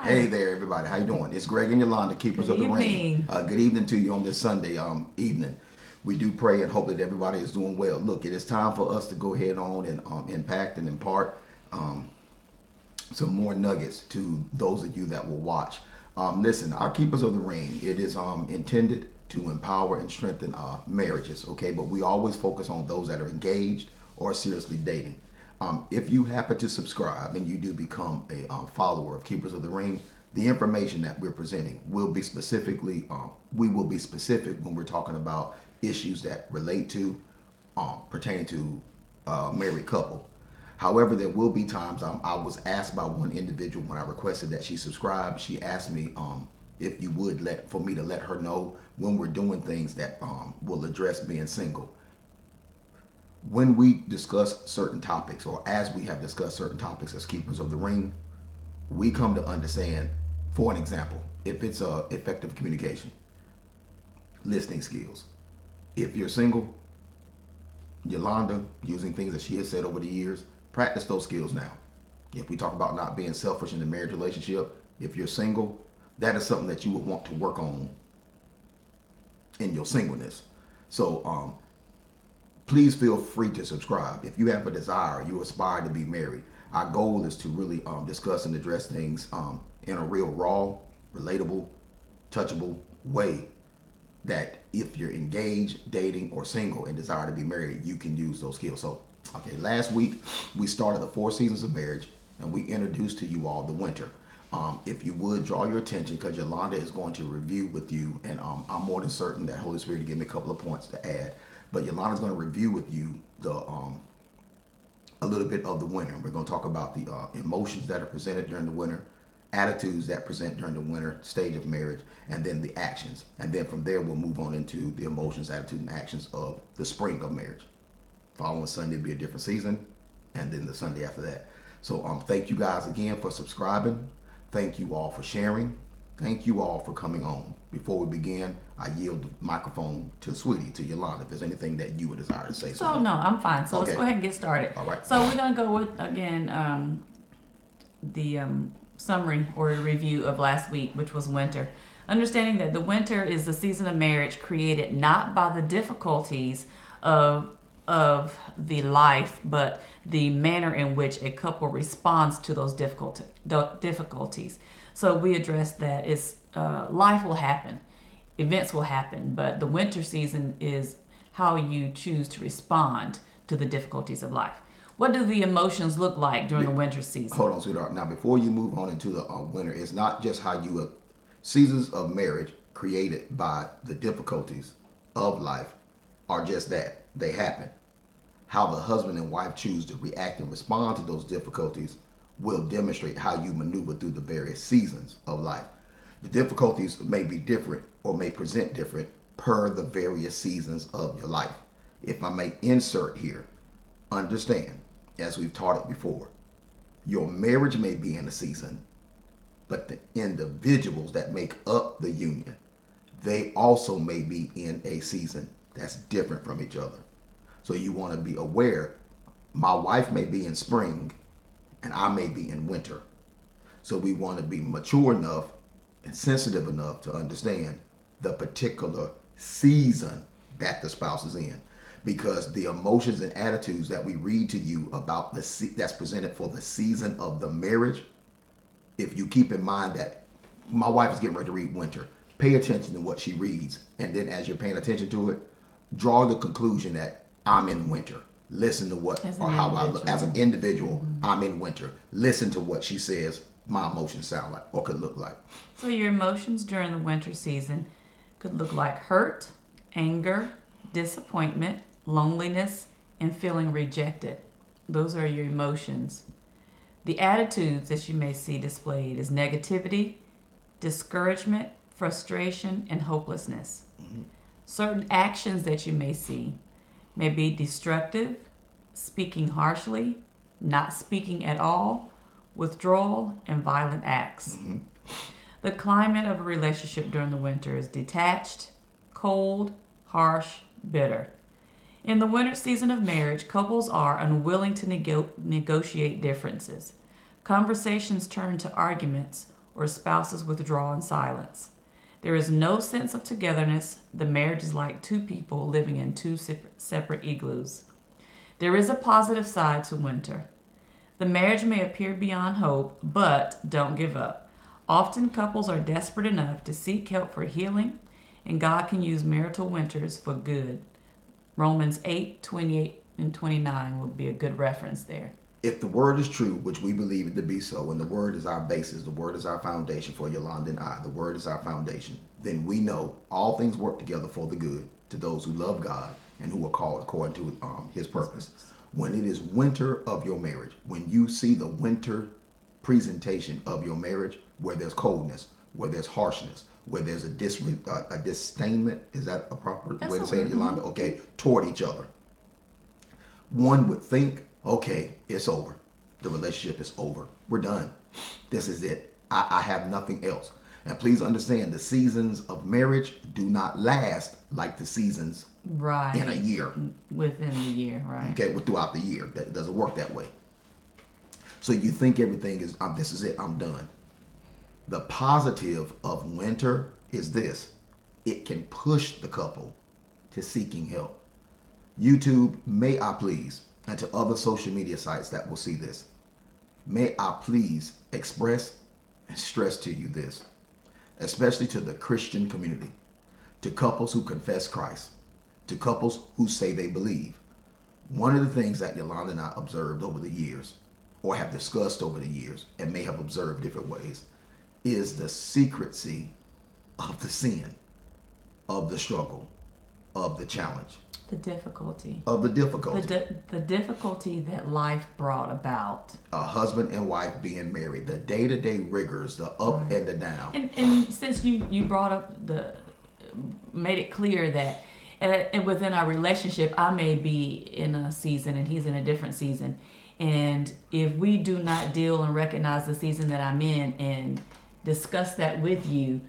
Hey there, everybody. How you doing? It's Greg and Yolanda, Keepers Good of the Ring. evening. Good evening to you on this Sunday evening. We do pray and hope that everybody is doing well. Look, it is time for us to go ahead on and impact and impart um, some more nuggets to those of you that will watch. Listen, our Keepers of the Ring, it is intended to empower and strengthen marriages, okay? But we always focus on those that are engaged or seriously dating. If you happen to subscribe and you do become a follower of Keepers of the Ring, the information that we're presenting will be specifically, we will be specific when we're talking about issues that relate to, pertaining to married couple. However, there will be times I was asked by one individual when I requested that she subscribe. She asked me if you would let for me to let her know when we're doing things that will address being single. When we discuss certain topics, or as we have discussed certain topics as keepers of the ring, we come to understand. For an example, if it's effective communication, listening skills. If you're single, Yolanda, using things that she has said over the years, practice those skills now. If we talk about not being selfish in the marriage relationship, if you're single, that is something that you would want to work on in your singleness. So please feel free to subscribe. If you have a desire, you aspire to be married, our goal is to really discuss and address things in a real raw, relatable, touchable way that if you're engaged, dating, or single and desire to be married, you can use those skills. So, okay, last week we started the 4 seasons of marriage and we introduced to you all the winter. If you would draw your attention, because Yolanda is going to review with you, and I'm more than certain that Holy Spirit will give me a couple of points to add. But Yolanda's going to review with you the a little bit of the winter. We're going to talk about the emotions that are presented during the winter, attitudes that present during the winter stage of marriage, and then the actions. And then from there, we'll move on into the emotions, attitude, and actions of the spring of marriage. Following Sunday will be a different season, and then the Sunday after that. So thank you guys again for subscribing. Thank you all for sharing. Thank you all for coming on. Before we begin, I yield the microphone to Sweetie, to Yolanda, if there's anything that you would desire to say, So Sweetie. no, I'm fine. So let's Okay. go ahead and get started. All right. So we're gonna go with again the summary or review of last week, which was winter. Understanding that the winter is the season of marriage created not by the difficulties of the life, but the manner in which a couple responds to those difficulties. So we addressed that it's life will happen, events will happen, but the winter season is how you choose to respond to the difficulties of life. What do the emotions look like during the winter season? Hold on, sweetheart. Now, before you move on into the winter, it's not just how you seasons of marriage created by the difficulties of life are just that they happen. How the husband and wife choose to react and respond to those difficulties will demonstrate how you maneuver through the various seasons of life. The difficulties may be different or may present different per the various seasons of your life. If I may insert here, understand, as we've taught it before, your marriage may be in a season, but the individuals that make up the union, they also may be in a season that's different from each other. So you want to be aware, my wife may be in spring and I may be in winter. So we want to be mature enough and sensitive enough to understand the particular season that the spouse is in. Because the emotions and attitudes that we read to you about that's presented for the season of the marriage, if you keep in mind that my wife is getting ready to read winter, pay attention to what she reads, and then as you're paying attention to it, draw the conclusion that I'm in winter. Listen to what As or an how I look as individual. an individual. I'm in winter. Listen to what she says my emotions sound like or could look like. So your emotions during the winter season could look like hurt, anger, disappointment, loneliness, and feeling rejected. Those are your emotions. The attitudes that you may see displayed is negativity, discouragement, frustration, and hopelessness. Certain actions that you may see may be destructive, speaking harshly, not speaking at all, withdrawal, and violent acts. The climate of a relationship during the winter is detached, cold, harsh, bitter. In the winter season of marriage, couples are unwilling to negotiate differences. Conversations turn to arguments or spouses withdraw in silence. There is no sense of togetherness. The marriage is like two people living in two separate igloos. There is a positive side to winter. The marriage may appear beyond hope, but don't give up. Often couples are desperate enough to seek help for healing, and God can use marital winters for good. Romans 8:28 and 29 would be a good reference there. If the word is true, which we believe it to be so, and the word is our basis, the word is our foundation for Yolanda and I, the word is our foundation, then we know all things work together for the good to those who love God and who are called according to his purpose. When it is winter of your marriage, when you see the winter presentation of your marriage, where there's coldness, where there's harshness, where there's a disdainment, is that a proper way to say it, Yolanda? Okay, toward each other. One would think, okay, it's over. The relationship is over. We're done. This is it. I have nothing else. And please understand, the seasons of marriage do not last like the seasons Right. in a year. Within the year, right. Okay, throughout the year. That doesn't work that way. So you think everything is, this is it, I'm done. The positive of winter is this. It can push the couple to seeking help. YouTube, may I please, and to other social media sites that will see this, may I please express and stress to you this, especially to the Christian community, to couples who confess Christ, to couples who say they believe. One of the things that Yolanda and I observed over the years, or have discussed over the years, and may have observed different ways, is the secrecy of the sin, of the struggle, of the challenge. The difficulty. Of the difficulty. The difficulty that life brought about. A husband and wife being married, the day-to-day rigors, the up and the down. And since you brought up made it clear that and within our relationship, I may be in a season and he's in a different season. And if we do not deal and recognize the season that I'm in and discuss that with you,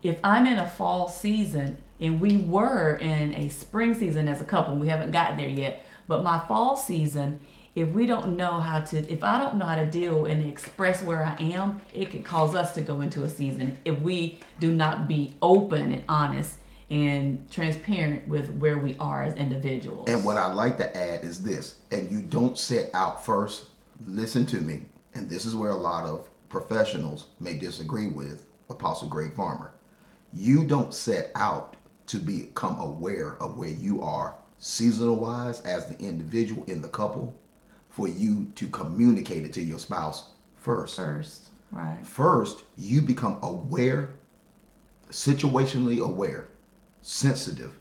if I'm in a fall season and we were in a spring season as a couple, we haven't gotten there yet, but my fall season, if I don't know how to deal and express where I am, it could cause us to go into a season if we do not be open and honest and transparent with where we are as individuals. And what I'd like to add is this, and you don't set out first, listen to me, and this is where a lot of professionals may disagree with Apostle Greg Farmer. You don't set out to become aware of where you are seasonal wise as the individual in the couple for you to communicate it to your spouse first. Right. First, you become aware, situationally aware, sensitive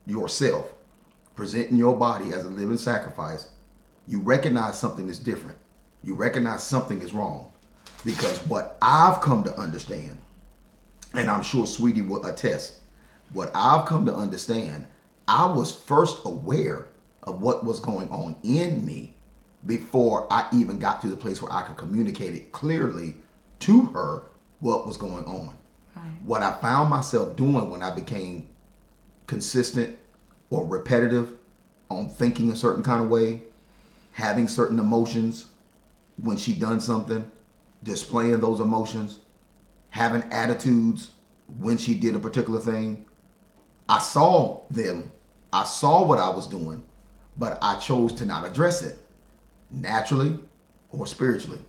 yourself, presenting your body as a living sacrifice. You recognize something is different. You recognize something is wrong. Because what I've come to understand, and I'm sure Sweetie will attest, what I've come to understand, I was first aware of what was going on in me before I even got to the place where I could communicate it clearly to her what was going on. Right. What I found myself doing when I became consistent or repetitive on thinking a certain kind of way, having certain emotions when she done something, displaying those emotions, having attitudes when she did a particular thing. I saw them. I saw what I was doing, but I chose to not address it naturally or spiritually.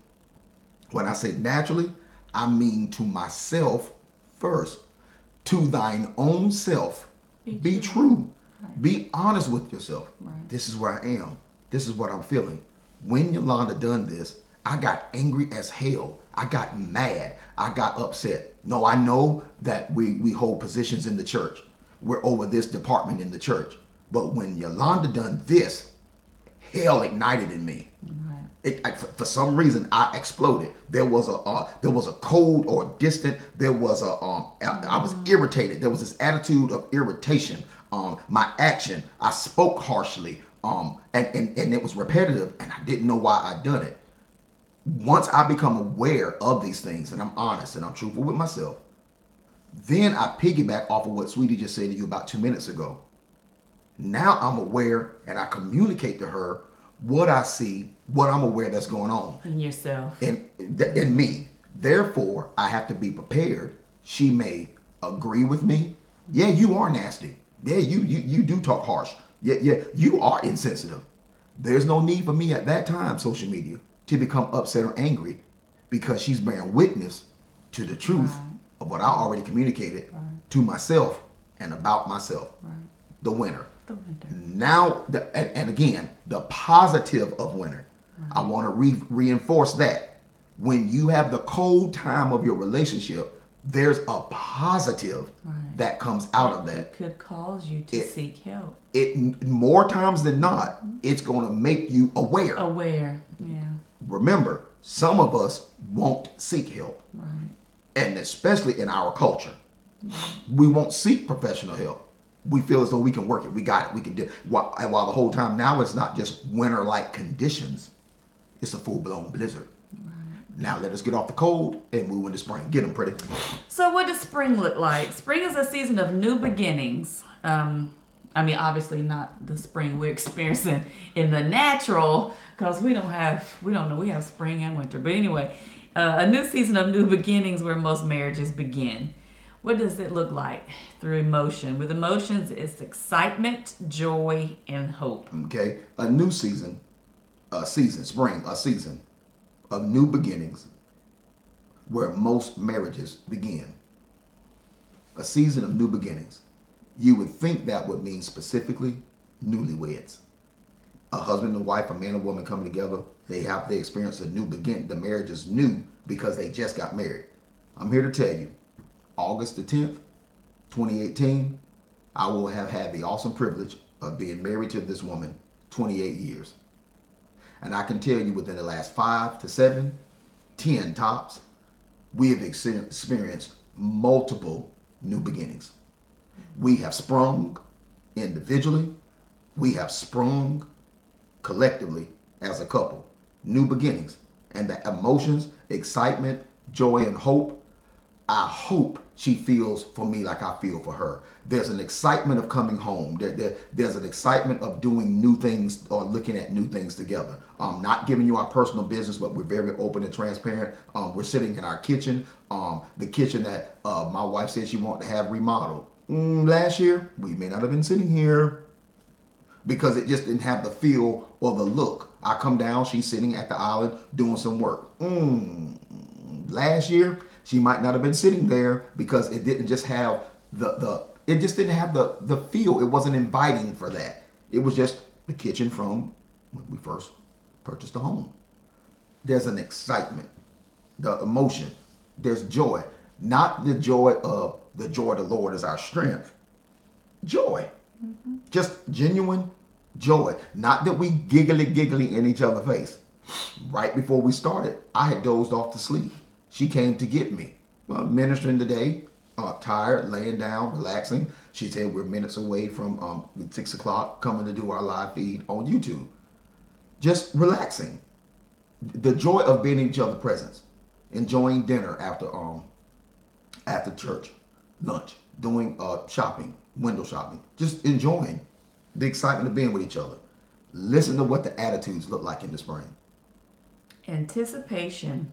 When I say naturally, I mean to myself first. To thine own self, be true. Right. Be honest with yourself. Right. This is where I am. This is what I'm feeling. When Yolanda done this, I got angry as hell. I got mad. I got upset. No, I know that we hold positions in the church. We're over this department in the church. But when Yolanda done this, hell ignited in me. For some reason, I exploded. There was a cold or distant. There was I was irritated. There was this attitude of irritation. My action, I spoke harshly. And it was repetitive, and I didn't know why I'd done it. Once I become aware of these things, and I'm honest and I'm truthful with myself, then I piggyback off of what Sweetie just said to you about 2 minutes ago. Now I'm aware, and I communicate to her what I see, what I'm aware that's going on. In yourself. In me. Therefore, I have to be prepared. She may agree with me. Yeah, you are nasty. Yeah, you do talk harsh. Yeah, you are insensitive. There's no need for me at that time, social media, to become upset or angry because she's bearing witness to the truth Right. of what I already communicated to myself and about myself. Right. The winner. The winter. Now, and again, the positive of winter. I want to reinforce that. When you have the cold time of your relationship, there's a positive that comes out of that. It could cause you to seek help. It more times than not, it's going to make you aware. Aware. Yeah. Remember, some of us won't seek help, Right. and especially in our culture, we won't seek professional help. We feel as though we can work it, we got it, we can do it. While the whole time now it's not just winter-like conditions, it's a full-blown blizzard. Now let us get off the cold and move into spring. Get them, pretty. So what does spring look like? Spring is a season of new beginnings. I mean, obviously not the spring we're experiencing in the natural, because we don't know, we have spring and winter. But anyway, a new season of new beginnings where most marriages begin. What does it look like? Through emotion. With emotions, it's excitement, joy, and hope. Okay, a new season, spring, a season of new beginnings where most marriages begin. A season of new beginnings. You would think that would mean specifically newlyweds. A husband and wife, a man and woman coming together, they experience a new beginning. The marriage is new because they just got married. I'm here to tell you, August the 10th, 2018, I will have had the awesome privilege of being married to this woman 28 years. And I can tell you within the last 5 to 7, 10 tops, we have experienced multiple new beginnings. We have sprung individually. We have sprung collectively as a couple. New beginnings. And the emotions, excitement, joy, and hope, I hope she feels for me like I feel for her. There's an excitement of coming home. There's an excitement of doing new things or looking at new things together. Not giving you our personal business, but we're very open and transparent. We're sitting in our kitchen, the kitchen that my wife said she wanted to have remodeled. Last year, we may not have been sitting here because it just didn't have the feel or the look. I come down, she's sitting at the island doing some work. Last year, she might not have been sitting there because it didn't just have it just didn't have the feel. It wasn't inviting for that. It was just the kitchen from when we first purchased the home. There's an excitement, the emotion, there's joy. Not the joy of the Lord is our strength. Joy. Just genuine joy. Not that we giggly in each other's face. Right before we started, I had dozed off to sleep. She came to get me. Ministering today, tired, laying down, relaxing. She said we're minutes away from 6 o'clock coming to do our live feed on YouTube. Just relaxing. The joy of being in each other's presence. Enjoying dinner after church, lunch, doing shopping, window shopping. Just enjoying the excitement of being with each other. Listen to what the attitudes look like in the spring. Anticipation,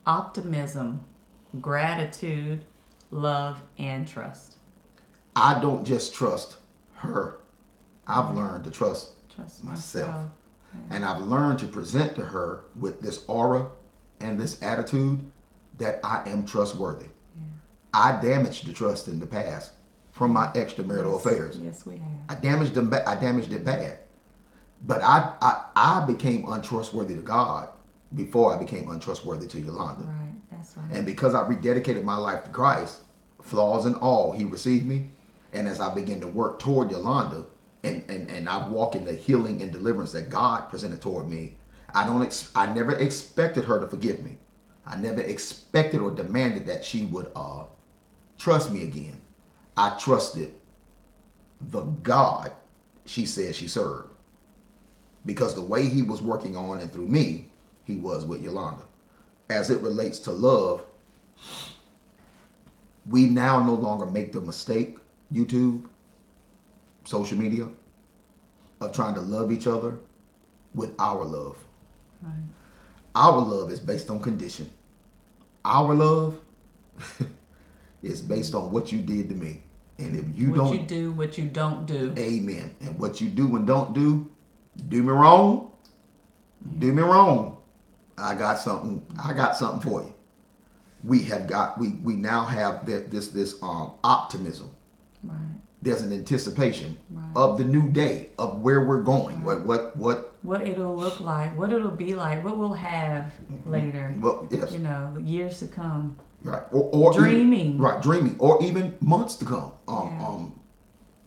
optimism, gratitude, love, and trust. I don't just trust her. I've learned to trust myself. Yeah. And I've learned to present to her with this aura and this attitude that I am trustworthy. Yeah. I damaged the trust in the past from my extramarital affairs. Yes, we have. I damaged it bad. But I became untrustworthy to God before I became untrustworthy to Yolanda. Right, that's right. And because I rededicated my life to Christ, flaws and all, he received me. And as I began to work toward Yolanda, and I walk in the healing and deliverance that God presented toward me, I never expected her to forgive me. I never expected or demanded that she would trust me again. I trusted the God she said she served. Because the way he was working on and through me, he was with Yolanda. As it relates to love, we now no longer make the mistake, YouTube, social media, of trying to love each other with our love. Right. Our love is based on condition. Our love is based on what you did to me. And if you what don't, you do, what you don't do. amen. And what you do and don't do me wrong, do me wrong. I got something for you. We now have this optimism. Right. There's an anticipation Right. of the new day, of where we're going, Right. what it'll look like, what it'll be like, what we'll have later. well, yes, Years to come. right, or Dreaming. even, right, dreaming, or even months to come. Yeah.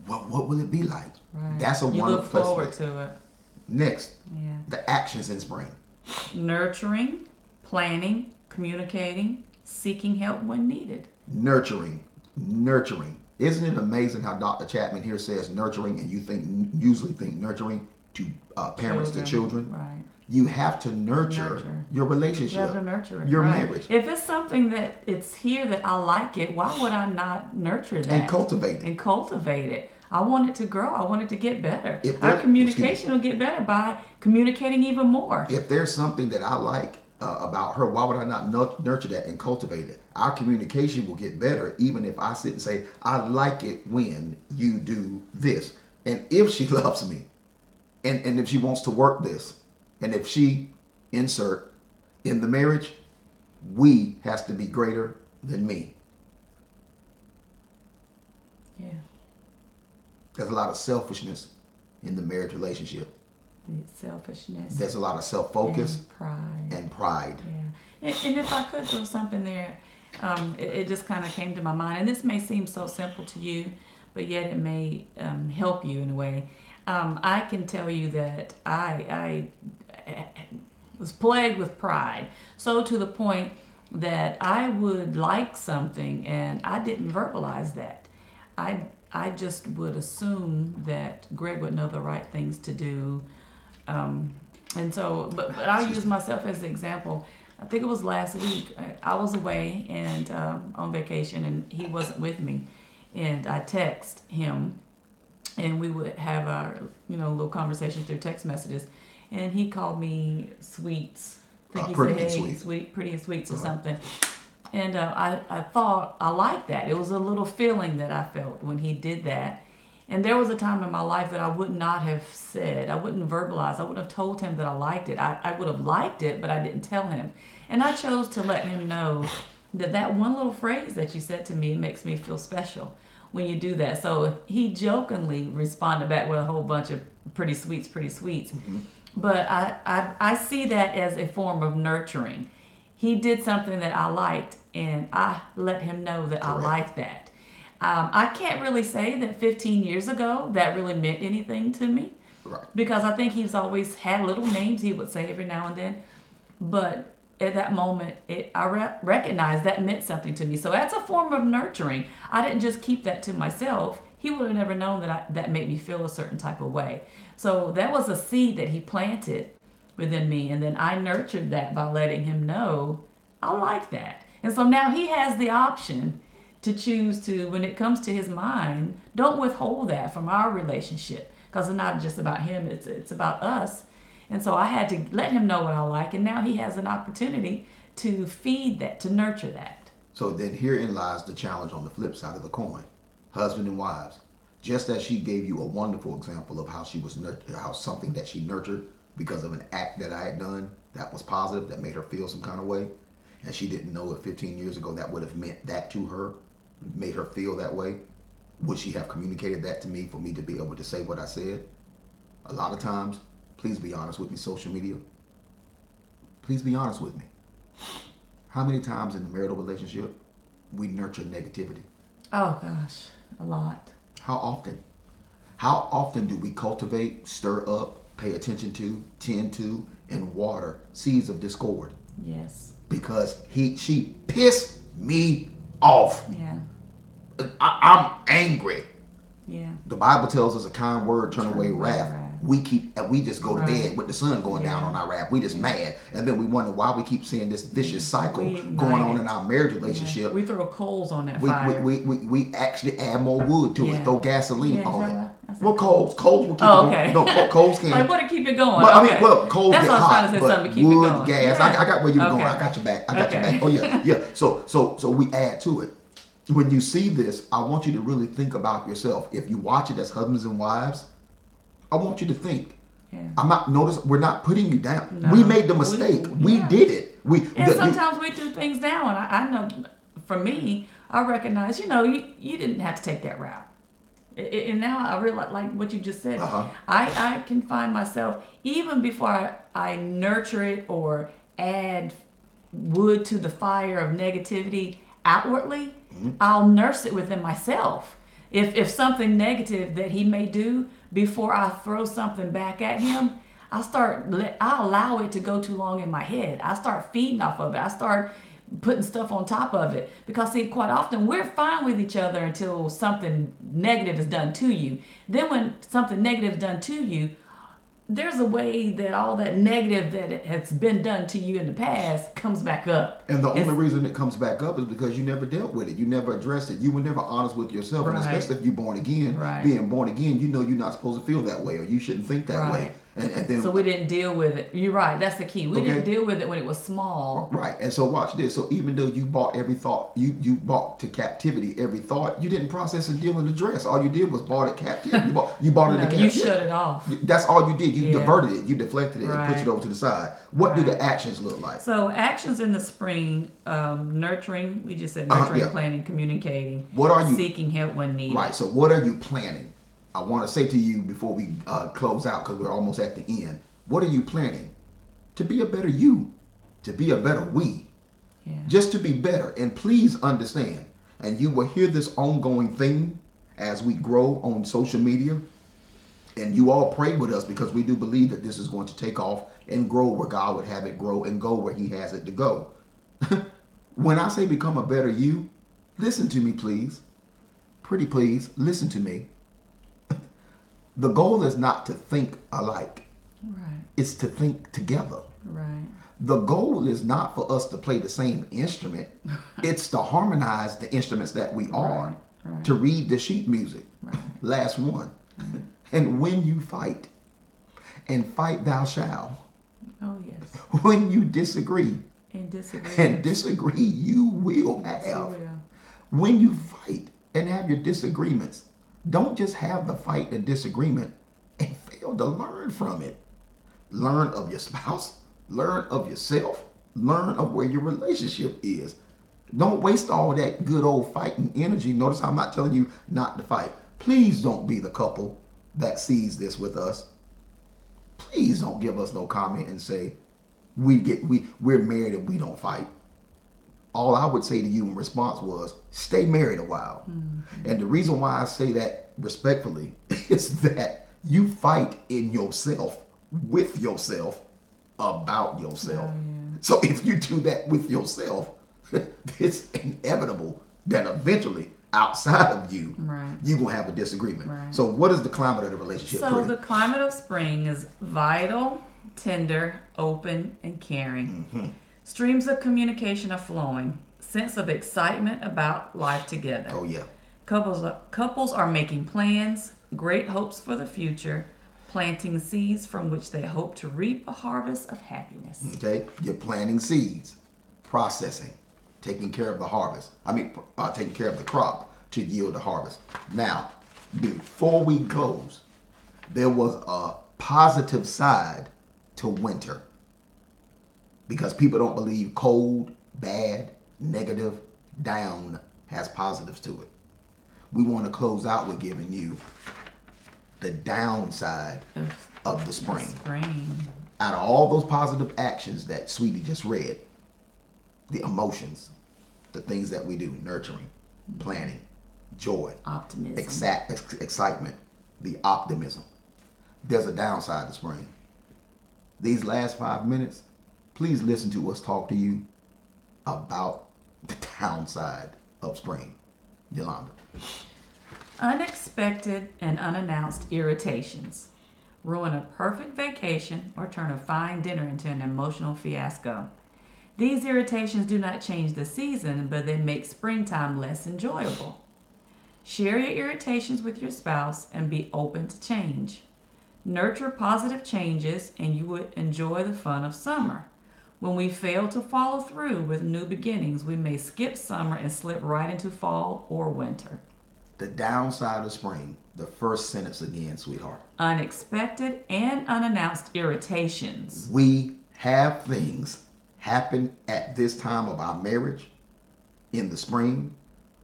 What will it be like? Right. That's a you wonderful look place forward to be. to it. Next, Yeah. the actions in spring. Nurturing, planning, communicating, seeking help when needed. Nurturing. Isn't it amazing how Dr. Chapman here says nurturing, and you usually think nurturing to parents to children? Right. You have to nurture your relationship. You have to nurture it. Your right. marriage. If it's something that it's here that I like it, why would I not nurture that? And cultivate it. And cultivate it. I want it to grow. I want it to get better. Our communication will get better by communicating even more. If there's something that I like about her, why would I not nurture that and cultivate it? Our communication will get better even if I sit and say, I like it when you do this. And if she loves me, and if she wants to work this, and if she insert in the marriage, we has to be greater than me. Yeah. There's a lot of selfishness in the marriage relationship. Selfishness. There's a lot of self-focus and pride. Yeah. And if I could throw something there, it just kind of came to my mind. And this may seem so simple to you, but yet it may help you in a way. I can tell you that I was plagued with pride. So to the point that I would like something and I didn't verbalize that. I just would assume that Greg would know the right things to do. And so, but I'll use myself as an example. I think it was last week. I was away and on vacation, and he wasn't with me. And I text him, and we would have our little conversation through text messages. And he called me sweets. I think he said, "Hey, sweet, pretty and sweets," or something. And I thought I liked that. It was a little feeling that I felt when he did that. And there was a time in my life that I would not have said, I wouldn't verbalize, I wouldn't have told him that I liked it. I would have liked it, but I didn't tell him. And I chose to let him know that one little phrase that you said to me makes me feel special when you do that. So he jokingly responded back with a whole bunch of pretty sweets. Mm-hmm. But I see that as a form of nurturing. He did something that I liked, and I let him know that I liked that. I can't really say that 15 years ago that really meant anything to me. Right. Because I think he's always had little names he would say every now and then. But at that moment, I recognized that meant something to me. So that's a form of nurturing. I didn't just keep that to myself. He would have never known that made me feel a certain type of way. So that was a seed that he planted within me. And then I nurtured that by letting him know I like that. And so now he has the option to choose to, when it comes to his mind, don't withhold that from our relationship, because it's not just about him, it's about us. And so I had to let him know what I like, and now he has an opportunity to feed that, to nurture that. So then herein lies the challenge on the flip side of the coin. Husband and wives, just as she gave you a wonderful example of how she was how something that she nurtured because of an act that I had done that was positive, that made her feel some kind of way, and she didn't know if 15 years ago that would have meant that to her, made her feel that way. Would she have communicated that to me for me to be able to say what I said? A lot of times, please be honest with me, social media. Please be honest with me. How many times in the marital relationship we nurture negativity? Oh gosh, a lot. How often? How often do we cultivate, stir up, pay attention to, tend to, and water seeds of discord? Yes. Because she pissed me off. Yeah. I'm angry. Yeah. The Bible tells us a kind word turn away wrath. We just go to bed with the sun going down on our wrath. We just mad, and then we wonder why we keep seeing this vicious cycle going on in our marriage relationship. Yeah. We throw coals on that fire. We actually add more wood to it, throw gasoline on it. say Well, coals will keep it Oh, going. okay. No, coals can. Like, what to keep it going? But I mean, Okay. well, coals That's get what I was trying hot, to say, something but to keep it wood, going. gas. Yeah. I got where you were going. Okay. I got your back. I got your Okay. back. Oh yeah, yeah. So we add to it. When you see this, I want you to really think about yourself. If you watch it as husbands and wives, I want you to think. Yeah. I'm not notice. We're not putting you down. No. We made the mistake. We Yeah. did it. And sometimes we do things now, and I know for me, I recognize, you didn't have to take that route. And now I realize, like what you just said, Uh-huh. I can find myself, even before I nurture it or add wood to the fire of negativity outwardly, I'll nurse it within myself. If something negative that he may do, before I throw something back at him, I allow it to go too long in my head. I start feeding off of it. I start putting stuff on top of it, because see, quite often we're fine with each other until something negative is done to you. Then when something negative is done to you, there's a way that all that negative that has been done to you in the past comes back up. And the only reason it comes back up is because you never dealt with it. You never addressed it. You were never honest with yourself. Right. And especially if you're born again, Right. being born again, you know you're not supposed to feel that way, or you shouldn't think that way. Right. And then So we didn't deal with it. You're right. That's the key. We didn't deal with it when it was small. Right. And so watch this. So even though you bought every thought, you bought to captivity every thought, you didn't process and deal and address. All you did was bought it captive. You bought it No, in captivity. you shut it off. That's all you did. You Yeah. diverted it. You deflected it and pushed Right. it over to the side. What do Right. the actions look like? So actions in the spring, nurturing. We just said nurturing, Yeah. planning, communicating. What are you seeking help when needed? Right. So what are you planning? I want to say to you before we close out, because we're almost at the end. What are you planning? To be a better you, to be a better we, Yeah. just to be better. And please understand, and you will hear this ongoing theme as we grow on social media. And you all pray with us, because we do believe that this is going to take off and grow where God would have it grow and go where He has it to go. When I say become a better you, listen to me, please. Pretty please, listen to me. The goal is not to think alike. Right. It's to think together. Right. The goal is not for us to play the same instrument. It's to harmonize the instruments that we are. Right. To read the sheet music. Right. Last one. And when you fight, and fight thou shalt. Oh yes. When you disagree, And disagree. and disagree, you will have. Yeah. When you fight and have your disagreements, don't just have the fight and disagreement and fail to learn from it. Learn of your spouse, learn of yourself, learn of where your relationship is. Don't waste all that good old fighting energy. Notice I'm not telling you not to fight. Please don't be the couple that sees this with us. Please don't give us no comment and say we're married and we don't fight. All I would say to you in response was, stay married a while. Mm-hmm. And the reason why I say that respectfully is that you fight in yourself, with yourself, about yourself. Oh, yeah. So if you do that with yourself, it's inevitable that eventually outside of you, Right. you're going to have a disagreement. Right. So what is the climate of the relationship? So the climate of spring is vital, tender, open, and caring. Mm-hmm. Streams of communication are flowing. Sense of excitement about life together. Oh, yeah. Couples are making plans, great hopes for the future, planting seeds from which they hope to reap a harvest of happiness. Okay? You're planting seeds, processing, taking care of the harvest. Taking care of the crop to yield the harvest. Now, before we close, there was a positive side to winter. Because people don't believe cold, bad, negative, down has positives to it. We want to close out with giving you the downside of the spring. Out of all those positive actions that Sweetie just read, the emotions, the things that we do, nurturing, planning, joy, optimism, excitement, the optimism. There's a downside to spring. These last 5 minutes, please listen to us talk to you about the downside of spring. Yolanda. Unexpected and unannounced irritations ruin a perfect vacation or turn a fine dinner into an emotional fiasco. These irritations do not change the season, but they make springtime less enjoyable. Share your irritations with your spouse and be open to change. Nurture positive changes and you would enjoy the fun of summer. When we fail to follow through with new beginnings, we may skip summer and slip right into fall or winter. The downside of spring, the first sentence again, sweetheart. Unexpected and unannounced irritations. We have things happen at this time of our marriage in the spring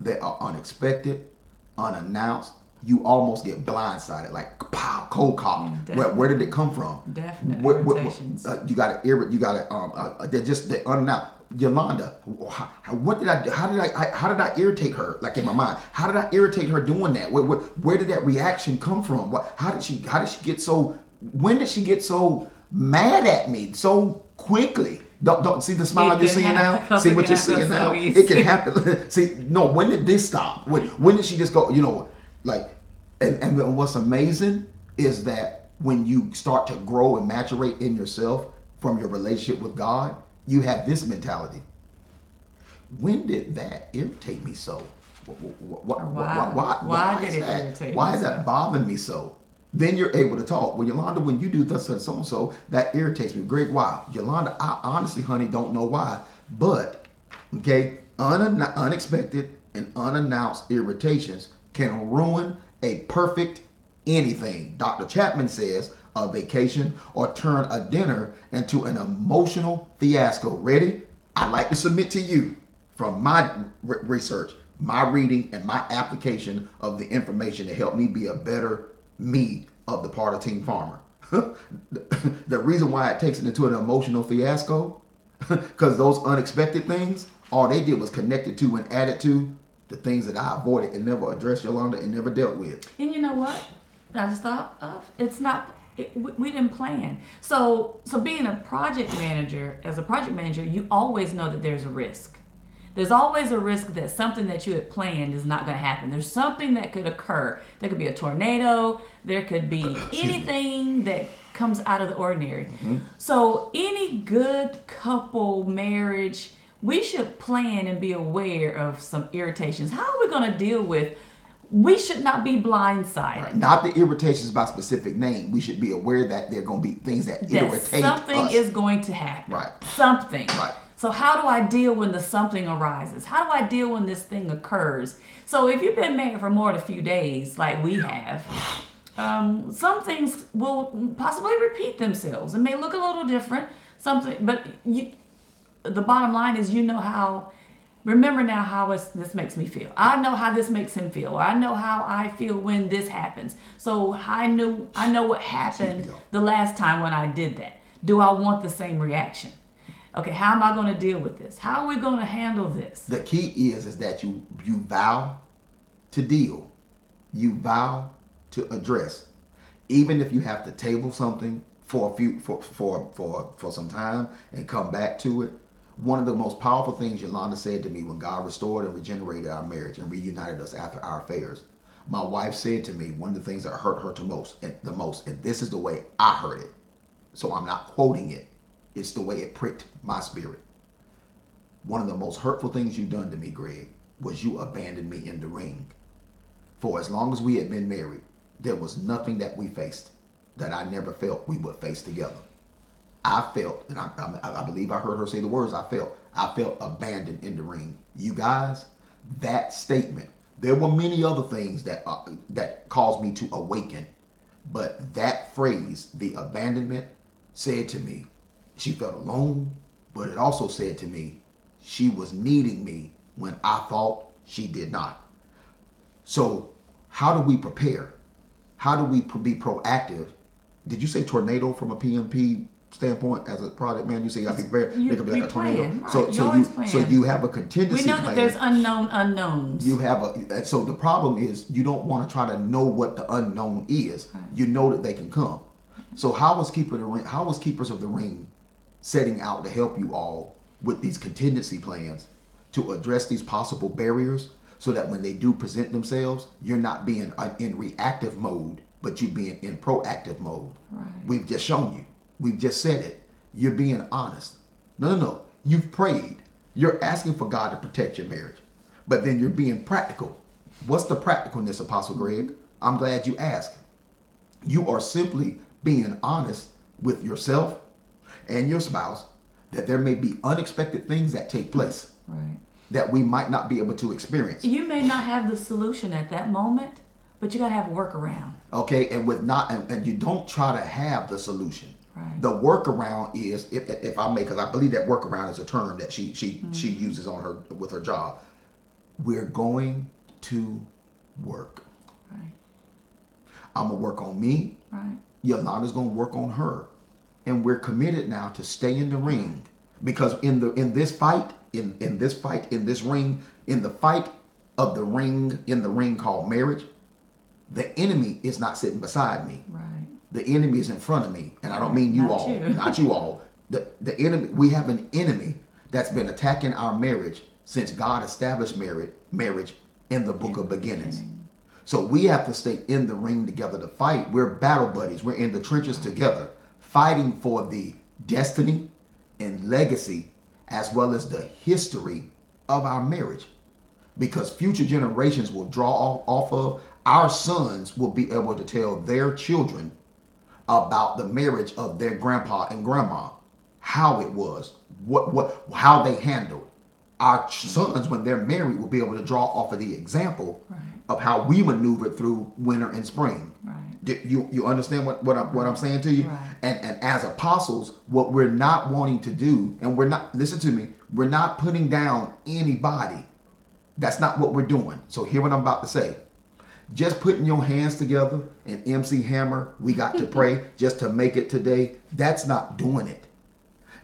that are unexpected, unannounced. You almost get blindsided, like pow, cold call. Where did it come from? Definite irritations. You got to irritate. You got to. They're just the unannounced. Yolanda, what did I do? How did I irritate her? Like in my mind, how did I irritate her doing that? Where did that reaction come from? How did she get so? When did she get so mad at me so quickly? Don't see the smile you're seeing now. See what you're seeing now. It can happen. See, no. When did this stop? When did she just go? You know, like, and what's amazing is that when you start to grow and maturate in yourself from your relationship with God, you have this mentality. When did that irritate me so? Why did it irritate me? Why is that bothering me so? Then you're able to talk. Well, Yolanda, when you do this and so and so, that irritates me. Great, wow. Yolanda, I honestly, honey, don't know why. But, okay, unexpected and unannounced irritations can ruin a perfect anything. Dr. Chapman says a vacation or turn a dinner into an emotional fiasco. Ready? I'd like to submit to you from my research, my reading, and my application of the information to help me be a better me of the part of Team Farmer. The reason why it takes it into an emotional fiasco, because those unexpected things, all they did was connect it to and add it to the things that I avoided and never addressed, Yolanda, and never dealt with. And you know what? I just thought of it's not. We didn't plan. So being a project manager, as a project manager, you always know that there's a risk. There's always a risk that something that you had planned is not going to happen. There's something that could occur. There could be a tornado. There could be anything that comes out of the ordinary. Mm-hmm. So any good couple marriage, we should plan and be aware of some irritations. How are we going to deal with? We should not be blindsided. Right. Not the irritations by specific name. We should be aware that there are going to be things that irritate something us. Is going to happen. Right. Something. Right. So how do I deal when the something arises? How do I deal when this thing occurs? So if you've been married for more than a few days, like we have, some things will possibly repeat themselves. It may look a little different, but the bottom line is, remember now how this makes me feel. I know how this makes him feel. Or I know how I feel when this happens. So I know what happened the last time when I did that. Do I want the same reaction? Okay, how am I going to deal with this? How are we going to handle this? The key is that you vow to deal. You vow to address. Even if you have to table something for some time and come back to it. One of the most powerful things Yolanda said to me when God restored and regenerated our marriage and reunited us after our affairs. My wife said to me, one of the things that hurt her the most, and this is the way I heard it. So I'm not quoting it. It's the way it pricked my spirit. One of the most hurtful things you've done to me, Greg, was you abandoned me in the ring. For as long as we had been married, there was nothing that we faced that I never felt we would face together. I felt, and I believe I heard her say the words, I felt abandoned in the ring. You guys, that statement, there were many other things that caused me to awaken, but that phrase, the abandonment, said to me, she felt alone, but it also said to me, she was needing me when I thought she did not. So how do we prepare? How do we be proactive? Did you say tornado from a PMP standpoint as a product man? You say you got to be prepared. There could be like a tornado. Right. So you have a contingency plan. We know that there's unknown unknowns. You have so the problem is you don't want to try to know what the unknown is. Right. You know that they can come. So how was Keepers of the Ring setting out to help you all with these contingency plans to address these possible barriers so that when they do present themselves, you're not being in reactive mode, but you're being in proactive mode. Right. We've just shown you. We've just said it. You're being honest. No. You've prayed. You're asking for God to protect your marriage. But then you're being practical. What's the practicalness, Apostle Greg? I'm glad you asked. You are simply being honest with yourself and your spouse that there may be unexpected things that take place Right. that we might not be able to experience. You may not have the solution at that moment, but you got to have a workaround. Okay, and with not and you don't try to have the solution. Right. The workaround is, if I may, because I believe that workaround is a term that she uses on her with her job. We're going to work. Right. I'm gonna work on me. Right. Yolanda's gonna work on her, and we're committed now to stay in the ring, because in this fight, in this ring, in the fight of the ring, in the ring called marriage, the enemy is not sitting beside me. Right. The enemy is in front of me, and I don't mean you Not all, you. not you all. The enemy, we have an enemy that's been attacking our marriage since God established marriage in the book of beginnings. So we have to stay in the ring together to fight. We're battle buddies. We're in the trenches together, fighting for the destiny and legacy as well as the history of our marriage. Because future generations will draw off of, our sons will be able to tell their children about the marriage of their grandpa and grandma, how it was, how they handled. Our sons, when they're married, will be able to draw off of the example of how we maneuvered through winter and spring. Right. You understand what I'm saying to you? Right. And as apostles, what we're not wanting to do, and we're not, listen to me, we're not putting down anybody. That's not what we're doing. So hear what I'm about to say. Just putting your hands together and MC Hammer, we got to pray just to make it today. That's not doing it.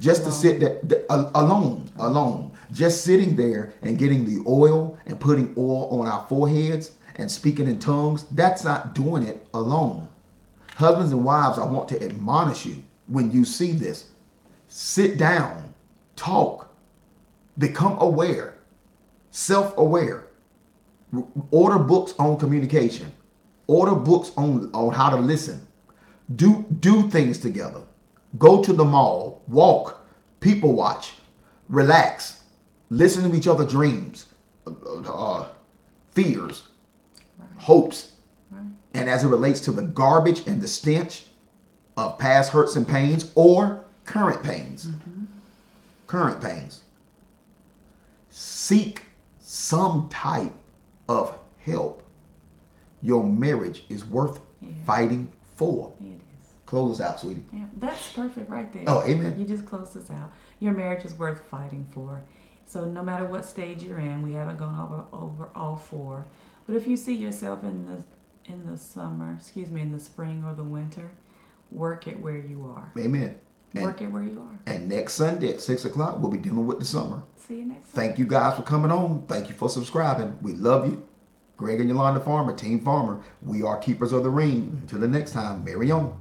Just to sit there alone, just sitting there and getting the oil and putting oil on our foreheads and speaking in tongues, that's not doing it alone. Husbands and wives, I want to admonish you when you see this. Sit down, talk, become aware, self-aware. Order books on communication. Order books on how to listen. Do things together. Go to the mall, walk, people watch, relax, listen to each other's dreams, fears, hopes. And as it relates to the garbage and the stench of past hurts and pains or current pains, seek some type of help. Your marriage is worth fighting for. It is. Close us out, sweetie. Yeah, that's perfect right there. Oh, amen. You just closed us out. Your marriage is worth fighting for. So no matter what stage you're in, we haven't gone over all four. But if you see yourself in the summer, in the spring or the winter, work it where you are. Amen. Work it where you are. And next Sunday at 6 o'clock, we'll be dealing with the summer. See you next Thank you guys for coming on. Thank you for subscribing. We love you. Greg and Yolanda Farmer, Team Farmer. We are keepers of the ring. Until the next time, marry on.